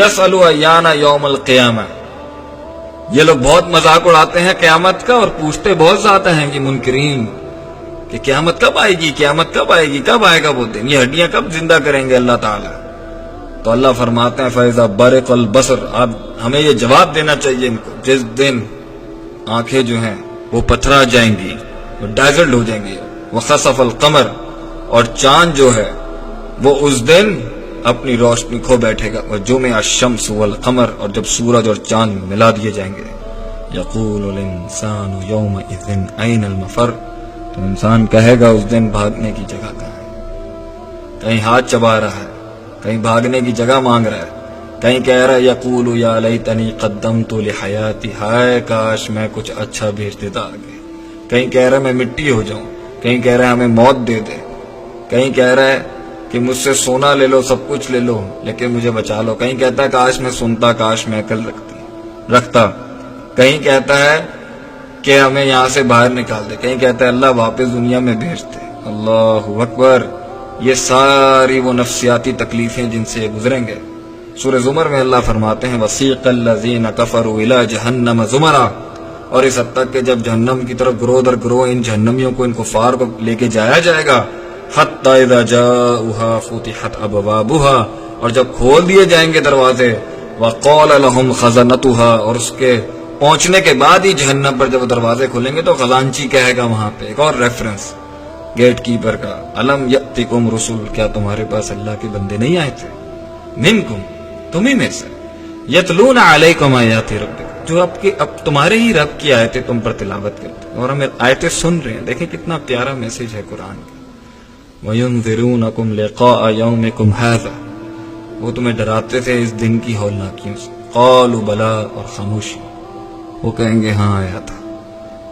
یسألوا ایان یوم القیامہ، یہ لوگ بہت مذاق اڑاتے ہیں قیامت کا اور پوچھتے بہت زیادہ ہیں کہ منکرین کہ قیامت کب آئے گی، قیامت کب آئے گی، کب آئے گا وہ دن، یہ ہڈیاں کب زندہ کریں گے اللہ تعالیٰ؟ تو اللہ فرماتے ہیں فَإِذَا بَرِقَ الْبَصَرُ، اب ہمیں یہ جواب دینا چاہیے ان کو، جس دن آنکھیں جو ہیں وہ پتھرا جائیں گی، وہ ڈائزلڈ ہو جائیں گی، وَخَسَفَ الْقَمَرُ، اور چاند جو ہے وہ اس دن اپنی روشنی کھو بیٹھے گا، وَجُمِعَ الشَّمْسُ وَالْقَمَرُ، اور جب سورج اور چاند ملا دیے جائیں گے، يَقُولُ الْإِنسَانُ يَوْمَئِذٍ أَيْنَ الْمَفَرُّ، تو انسان کہے گا اس دن بھاگنے کی جگہ کہاں ہے، کہیں ہاتھ چبا رہا ہے، کہیں بھاگنے کی جگہ مانگ رہا ہے، کہیں کہہ رہا ہے یقول یا لیتنی قدمت لحیاتی، ہائے کاش میں کچھ اچھا بھیج دیتا آگے، کہیں کہہ رہا ہے میں مٹی ہو جاؤں، کہیں کہہ رہا ہے ہمیں موت دے دے، کہیں کہہ رہا ہے کہ مجھ سے سونا لے لو، سب کچھ لے لو لیکن مجھے بچا لو، کہیں کہتا ہے کاش میں سنتا، کاش میں عقل رکھتا، کہیں کہتا ہے کہ ہمیں یہاں سے باہر نکال دے، کہیں کہتا ہے اللہ واپس دنیا میں بھیج دے۔ اللہ اکبر، یہ ساری وہ نفسیاتی تکلیفیں جن سے گزریں گے۔ سورہ زمر میں اللہ فرماتے ہیں وَسِيقَ الَّذِينَ كَفَرُوا إِلَىٰ جَهَنَّمَ زُمَرًا، اور اس حد تک کہ جب جہنم کی طرف گروہ در گروہ ان جہنمیوں کو، ان کفار کو لے کے جایا جائے گا، حَتَّى إِذَا جَاءُوهَا فُتِحَتْ أَبْوَابُهَا، اور جب کھول دیے جائیں گے دروازے، وَقَالَ لَهُمْ خَزَنَتُهَا، اور اس کے پہنچنے کے بعد ہی جہنم پر جب دروازے کھلیں گے تو خزانچی کہے گا وہاں پہ، ایک اور ریفرنس گیٹ کیپر کا، الم یأتکم رسول، کیا تمہارے پاس اللہ کے بندے نہیں آئے تھے، منکم، تمہیں میں سے، یتلون علیکم آیات ربکم، جو اب تمہارے ہی رب کی آیتیں تم پر تلاوت کرتے ہیں اور ہمیں آیتیں سن رہے ہیں۔ دیکھیں کتنا پیارا میسج ہے قرآن کا۔ وَيُنذِرُونَكُمْ لِقَاءَ يَوْمِكُمْ هَذَا، وہ تمہیں ڈراتے تھے اس دن کی ہولناکیوں سے، قالوا بلا، اور خاموشی، وہ کہیں گے ہاں آیا تھا،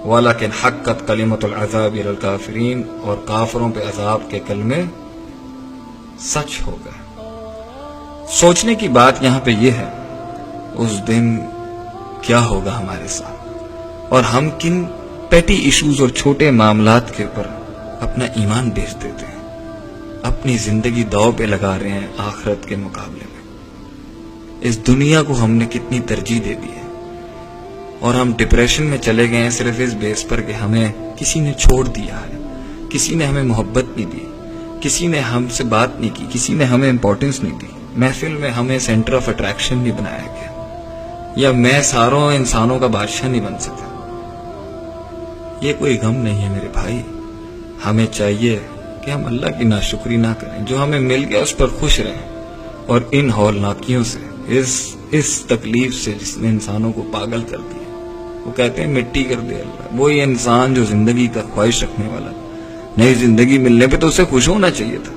وَلَكِنْ حَقَّتْ كَلِمَةُ الْعَذَابِ عَلَى الْكَافِرِينَ، اور کافروں پہ عذاب کے کلمے سچ ہو گئے۔ سوچنے کی بات یہاں پہ یہ ہے اس دن کیا ہوگا ہمارے ساتھ، اور ہم کن پیٹی ایشوز اور چھوٹے معاملات کے اوپر اپنا ایمان بیچ دیتے ہیں، اپنی زندگی داؤ پہ لگا رہے ہیں آخرت کے مقابلے میں۔ اس دنیا کو ہم نے کتنی ترجیح دے دی ہے، اور ہم ڈپریشن میں چلے گئے ہیں صرف اس بیس پر کہ ہمیں کسی نے چھوڑ دیا ہے، کسی نے ہمیں محبت نہیں دی، کسی نے ہم سے بات نہیں کی، کسی نے ہمیں امپورٹنس نہیں دی، محفل میں ہمیں سینٹر آف اٹریکشن نہیں بنایا گیا، یا میں ساروں انسانوں کا بادشاہ نہیں بن سکتا۔ یہ کوئی غم نہیں ہے میرے بھائی، ہمیں چاہیے کہ ہم اللہ کی ناشکری نہ کریں، جو ہمیں مل گیا اس پر خوش رہیں، اور ان ہولناکیوں سے، اس تکلیف سے جس نے انسانوں کو پاگل کر دیا، وہ کہتے ہیں مٹی کر دے اللہ، وہی انسان جو زندگی کا خواہش رکھنے والا، نئی زندگی ملنے پہ تو اسے خوش ہونا چاہیے تھا،